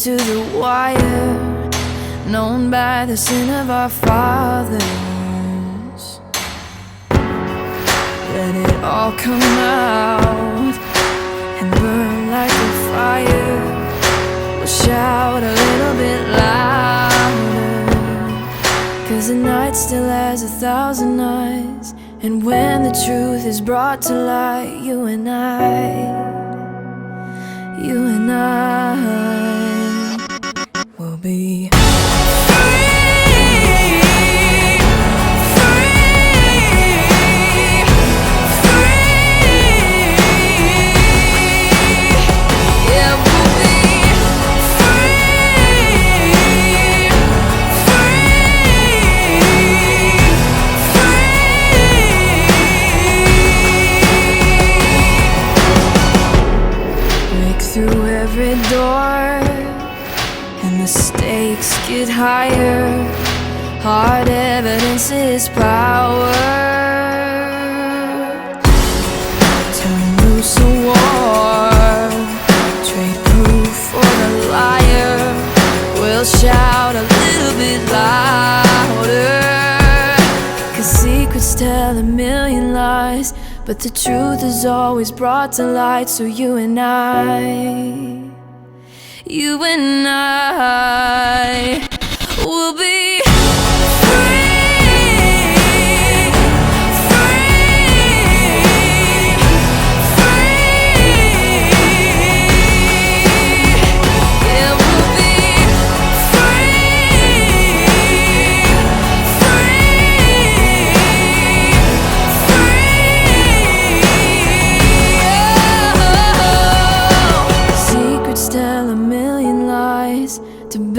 to the wire, known by the sin of our fathers. Let it all come out and burn like a fire. We'll shout a little bit louder, 'cause the night still has 1,000 eyes. And when the truth is brought to light, you and I will be through every door, and the stakes get higher. Hard evidence is power. Turn loose a war, trade proof for the liar. We'll shout a little bit louder, 'cause secrets tell a million lies, but the truth is always brought to light. So you and I will be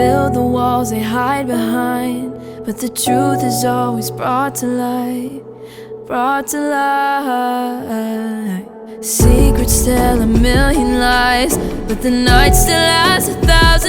build the walls they hide behind, but the truth is always brought to light, brought to light. Secrets tell a million lies, but the night still has 1,000